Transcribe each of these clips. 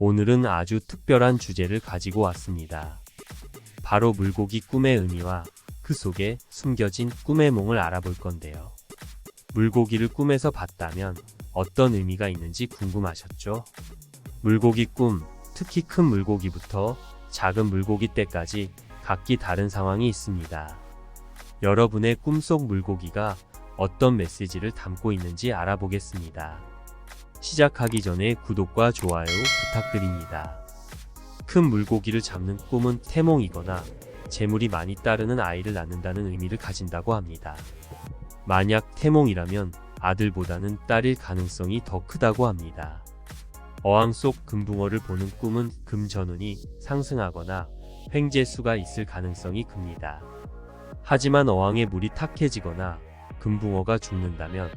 오늘은 아주 특별한 주제를 가지고 왔습니다. 바로 물고기 꿈의 의미와 그 속에 숨겨진 꿈의 몽을 알아볼 건데요. 물고기를 꿈에서 봤다면 어떤 의미가 있는지 궁금하셨죠? 물고기 꿈, 특히 큰 물고기부터 작은 물고기 떼까지 각기 다른 상황이 있습니다. 여러분의 꿈속 물고기가 어떤 메시지를 담고 있는지 알아보겠습니다. 시작하기 전에 구독과 좋아요 부탁드립니다. 큰 물고기를 잡는 꿈은 태몽이거나 재물이 많이 따르는 아이를 낳는다는 의미를 가진다고 합니다. 만약 태몽이라면 아들보다는 딸일 가능성이 더 크다고 합니다. 어항 속 금붕어를 보는 꿈은 금전운이 상승하거나 횡재수가 있을 가능성이 큽니다. 하지만 어항에 물이 탁해지거나 금붕어가 죽는다면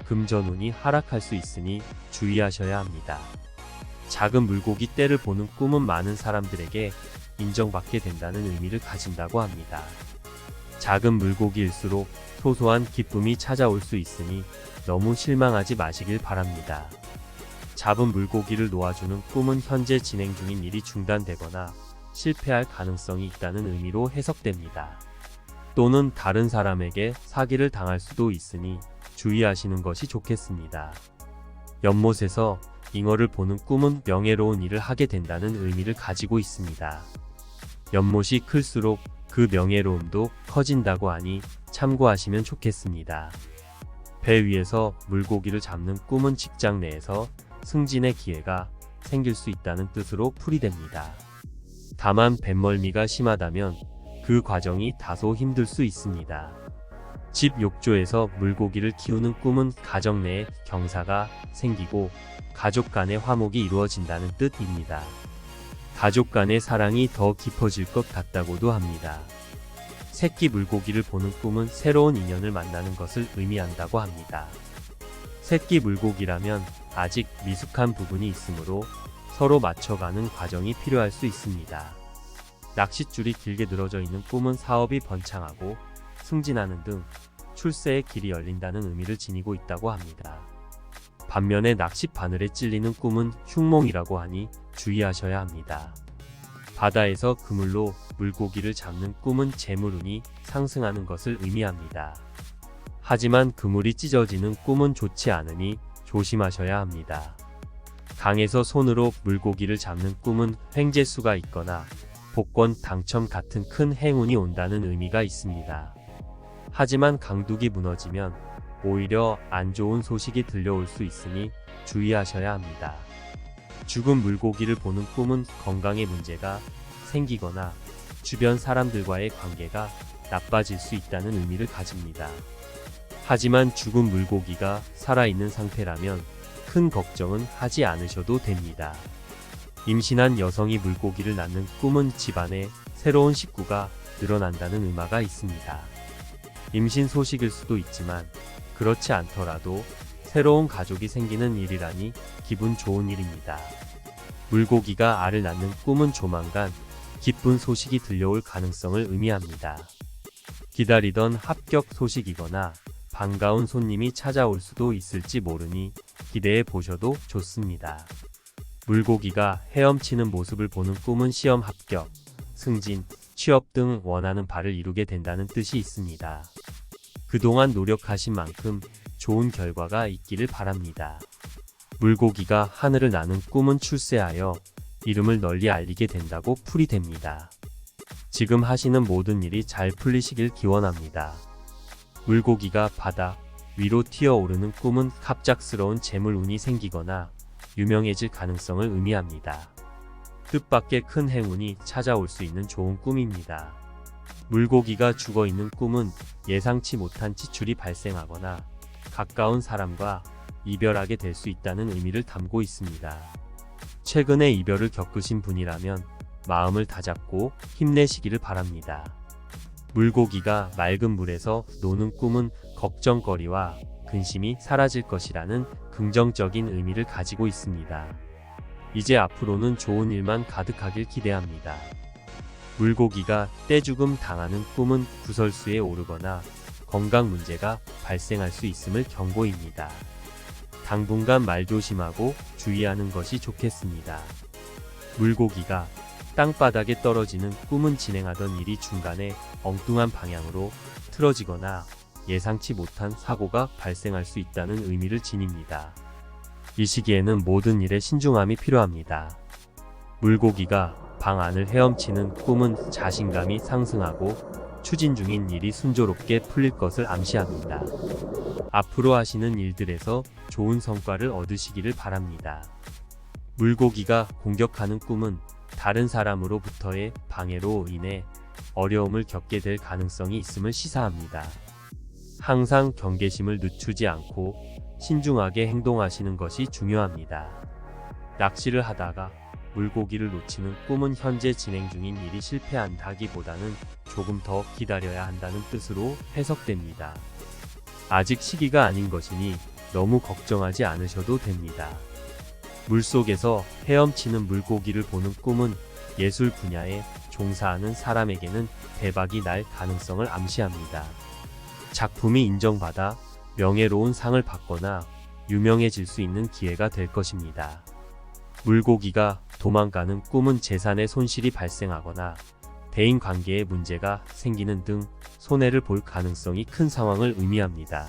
금전운이 하락할 수 있으니 주의하셔야 합니다. 작은 물고기 떼를 보는 꿈은 많은 사람들에게 인정받게 된다는 의미를 가진다고 합니다. 작은 물고기일수록 소소한 기쁨이 찾아올 수 있으니 너무 실망하지 마시길 바랍니다. 잡은 물고기를 놓아주는 꿈은 현재 진행 중인 일이 중단되거나 실패할 가능성이 있다는 의미로 해석됩니다. 또는 다른 사람에게 사기를 당할 수도 있으니 주의하시는 것이 좋겠습니다. 연못에서 잉어를 보는 꿈은 명예로운 일을 하게 된다는 의미를 가지고 있습니다. 연못이 클수록 그 명예로움도 커진다고 하니 참고하시면 좋겠습니다. 배 위에서 물고기를 잡는 꿈은 직장 내에서 승진의 기회가 생길 수 있다는 뜻으로 풀이됩니다. 다만 뱃멀미가 심하다면 그 과정이 다소 힘들 수 있습니다. 집 욕조에서 물고기를 키우는 꿈은 가정 내에 경사가 생기고 가족 간의 화목이 이루어진다는 뜻입니다. 가족 간의 사랑이 더 깊어질 것 같다고도 합니다. 새끼 물고기를 보는 꿈은 새로운 인연을 만나는 것을 의미한다고 합니다. 새끼 물고기라면 아직 미숙한 부분이 있으므로 서로 맞춰가는 과정이 필요할 수 있습니다. 낚싯줄이 길게 늘어져 있는 꿈은 사업이 번창하고 승진하는 등 출세의 길이 열린다는 의미를 지니고 있다고 합니다. 반면에 낚시 바늘에 찔리는 꿈은 흉몽이라고 하니 주의하셔야 합니다. 바다에서 그물로 물고기를 잡는 꿈은 재물운이 상승하는 것을 의미합니다. 하지만 그물이 찢어지는 꿈은 좋지 않으니 조심하셔야 합니다. 강에서 손으로 물고기를 잡는 꿈은 횡재수가 있거나 복권 당첨 같은 큰 행운이 온다는 의미가 있습니다. 하지만 강둑이 무너지면 오히려 안 좋은 소식이 들려올 수 있으니 주의하셔야 합니다. 죽은 물고기를 보는 꿈은 건강에 문제가 생기거나 주변 사람들과의 관계가 나빠질 수 있다는 의미를 가집니다. 하지만 죽은 물고기가 살아있는 상태라면 큰 걱정은 하지 않으셔도 됩니다. 임신한 여성이 물고기를 낳는 꿈은 집안에 새로운 식구가 늘어난다는 의미가 있습니다. 임신 소식일 수도 있지만 그렇지 않더라도 새로운 가족이 생기는 일이라니 기분 좋은 일입니다. 물고기가 알을 낳는 꿈은 조만간 기쁜 소식이 들려올 가능성을 의미합니다. 기다리던 합격 소식이거나 반가운 손님이 찾아올 수도 있을지 모르니 기대해 보셔도 좋습니다. 물고기가 헤엄치는 모습을 보는 꿈은 시험 합격, 승진, 취업 등 원하는 바를 이루게 된다는 뜻이 있습니다. 그동안 노력하신 만큼 좋은 결과가 있기를 바랍니다. 물고기가 하늘을 나는 꿈은 출세하여 이름을 널리 알리게 된다고 풀이됩니다. 지금 하시는 모든 일이 잘 풀리시길 기원합니다. 물고기가 바다 위로 튀어오르는 꿈은 갑작스러운 재물운이 생기거나 유명해질 가능성을 의미합니다. 뜻밖의 큰 행운이 찾아올 수 있는 좋은 꿈입니다. 물고기가 죽어있는 꿈은 예상치 못한 지출이 발생하거나 가까운 사람과 이별하게 될 수 있다는 의미를 담고 있습니다. 최근에 이별을 겪으신 분이라면 마음을 다잡고 힘내시기를 바랍니다. 물고기가 맑은 물에서 노는 꿈은 걱정거리와 근심이 사라질 것이라는 긍정적인 의미를 가지고 있습니다. 이제 앞으로는 좋은 일만 가득하길 기대합니다. 물고기가 떼죽음 당하는 꿈은 구설수에 오르거나 건강 문제가 발생할 수 있음을 경고입니다. 당분간 말 조심하고 주의하는 것이 좋겠습니다. 물고기가 땅바닥에 떨어지는 꿈은 진행하던 일이 중간에 엉뚱한 방향으로 틀어지거나 예상치 못한 사고가 발생할 수 있다는 의미를 지닙니다. 이 시기에는 모든 일에 신중함이 필요합니다. 물고기가 방 안을 헤엄치는 꿈은 자신감이 상승하고 추진 중인 일이 순조롭게 풀릴 것을 암시합니다. 앞으로 하시는 일들에서 좋은 성과를 얻으시기를 바랍니다. 물고기가 공격하는 꿈은 다른 사람으로부터의 방해로 인해 어려움을 겪게 될 가능성이 있음을 시사합니다. 항상 경계심을 늦추지 않고 신중하게 행동하시는 것이 중요합니다. 낚시를 하다가 물고기를 놓치는 꿈은 현재 진행 중인 일이 실패한다기보다는 조금 더 기다려야 한다는 뜻으로 해석됩니다. 아직 시기가 아닌 것이니 너무 걱정하지 않으셔도 됩니다. 물속에서 헤엄치는 물고기를 보는 꿈은 예술 분야에 종사하는 사람에게는 대박이 날 가능성을 암시합니다. 작품이 인정받아 명예로운 상을 받거나 유명해질 수 있는 기회가 될 것입니다. 물고기가 도망가는 꿈은 재산의 손실이 발생하거나 대인 관계에 문제가 생기는 등 손해를 볼 가능성이 큰 상황을 의미합니다.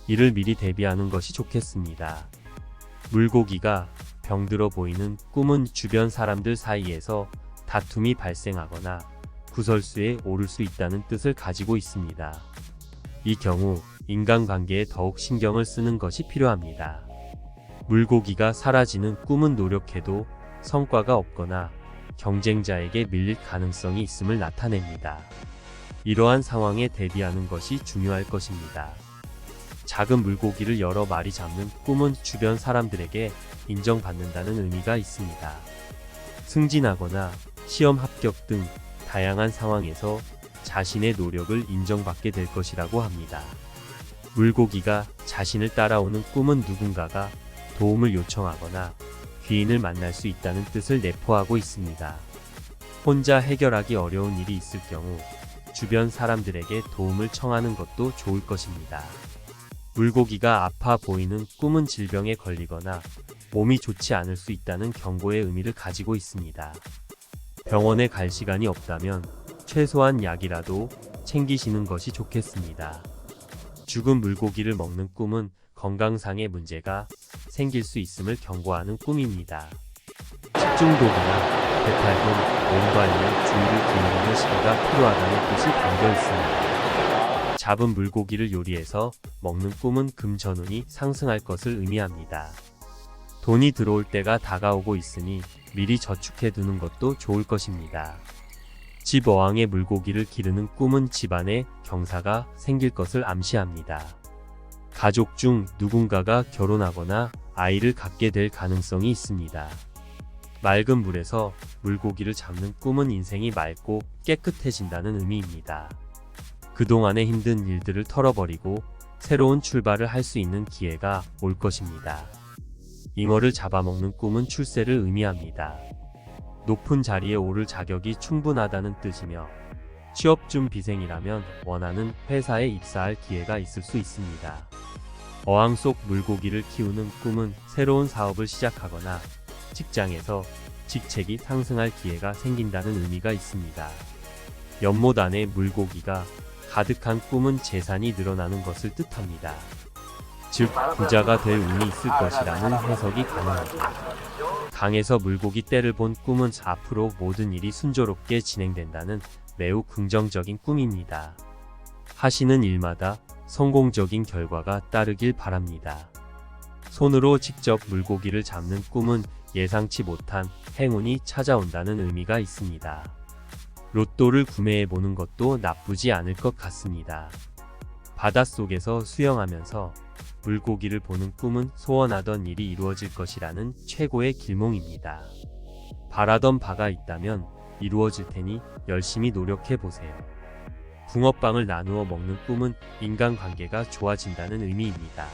이를 미리 대비하는 것이 좋겠습니다. 물고기가 병들어 보이는 꿈은 주변 사람들 사이에서 다툼이 발생하거나 구설수에 오를 수 있다는 뜻을 가지고 있습니다. 이 경우 인간관계에 더욱 신경을 쓰는 것이 필요합니다. 물고기가 사라지는 꿈은 노력해도 성과가 없거나 경쟁자에게 밀릴 가능성이 있음을 나타냅니다. 이러한 상황에 대비하는 것이 중요할 것입니다. 작은 물고기를 여러 마리 잡는 꿈은 주변 사람들에게 인정받는다는 의미가 있습니다. 승진하거나 시험 합격 등 다양한 상황에서 자신의 노력을 인정받게 될 것이라고 합니다. 물고기가 자신을 따라오는 꿈은 누군가가 도움을 요청하거나 귀인을 만날 수 있다는 뜻을 내포하고 있습니다. 혼자 해결하기 어려운 일이 있을 경우 주변 사람들에게 도움을 청하는 것도 좋을 것입니다. 물고기가 아파 보이는 꿈은 질병에 걸리거나 몸이 좋지 않을 수 있다는 경고의 의미를 가지고 있습니다. 병원에 갈 시간이 없다면 최소한 약이라도 챙기시는 것이 좋겠습니다. 죽은 물고기를 먹는 꿈은 건강상의 문제가 생길 수 있음을 경고하는 꿈입니다. 식중독이나 배탈 등 몸 관리에 주의를 기울이는 시기가 필요하다는 뜻이 담겨 있습니다. 잡은 물고기를 요리해서 먹는 꿈은 금전운이 상승할 것을 의미합니다. 돈이 들어올 때가 다가오고 있으니 미리 저축해 두는 것도 좋을 것입니다. 집 어항에 물고기를 기르는 꿈은 집안에 경사가 생길 것을 암시합니다. 가족 중 누군가가 결혼하거나 아이를 갖게 될 가능성이 있습니다. 맑은 물에서 물고기를 잡는 꿈은 인생이 맑고 깨끗해진다는 의미입니다. 그동안의 힘든 일들을 털어버리고 새로운 출발을 할 수 있는 기회가 올 것입니다. 잉어를 잡아먹는 꿈은 출세를 의미합니다. 높은 자리에 오를 자격이 충분하다는 뜻이며 취업 준비생이라면 원하는 회사에 입사할 기회가 있을 수 있습니다. 어항 속 물고기를 키우는 꿈은 새로운 사업을 시작하거나 직장에서 직책이 상승할 기회가 생긴다는 의미가 있습니다. 연못 안에 물고기가 가득한 꿈은 재산이 늘어나는 것을 뜻합니다. 즉, 부자가 될 운이 있을 것이라는 해석이 가능합니다. 강에서 물고기 떼를 본 꿈은 앞으로 모든 일이 순조롭게 진행된다는 매우 긍정적인 꿈입니다. 하시는 일마다 성공적인 결과가 따르길 바랍니다. 손으로 직접 물고기를 잡는 꿈은 예상치 못한 행운이 찾아온다는 의미가 있습니다. 로또를 구매해보는 것도 나쁘지 않을 것 같습니다. 바닷속에서 수영하면서 물고기를 보는 꿈은 소원하던 일이 이루어질 것이라는 최고의 길몽입니다. 바라던 바가 있다면 이루어질 테니 열심히 노력해보세요. 붕어빵을 나누어 먹는 꿈은 인간관계가 좋아진다는 의미입니다.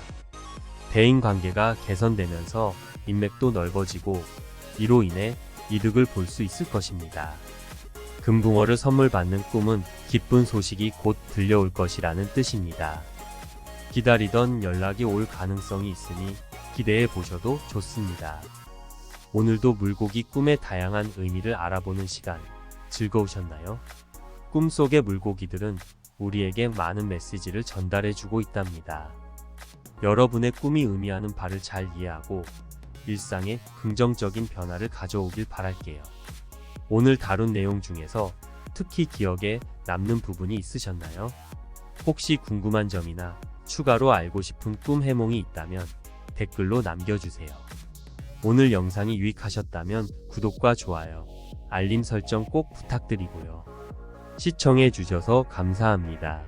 대인관계가 개선되면서 인맥도 넓어지고 이로 인해 이득을 볼 수 있을 것입니다. 금붕어를 선물 받는 꿈은 기쁜 소식이 곧 들려올 것이라는 뜻입니다. 기다리던 연락이 올 가능성이 있으니 기대해 보셔도 좋습니다. 오늘도 물고기 꿈의 다양한 의미를 알아보는 시간 즐거우셨나요? 꿈속의 물고기들은 우리에게 많은 메시지를 전달해주고 있답니다. 여러분의 꿈이 의미하는 바를 잘 이해하고 일상에 긍정적인 변화를 가져오길 바랄게요. 오늘 다룬 내용 중에서 특히 기억에 남는 부분이 있으셨나요? 혹시 궁금한 점이나 추가로 알고 싶은 꿈 해몽이 있다면 댓글로 남겨주세요. 오늘 영상이 유익하셨다면 구독과 좋아요, 알림 설정 꼭 부탁드리고요. 시청해주셔서 감사합니다.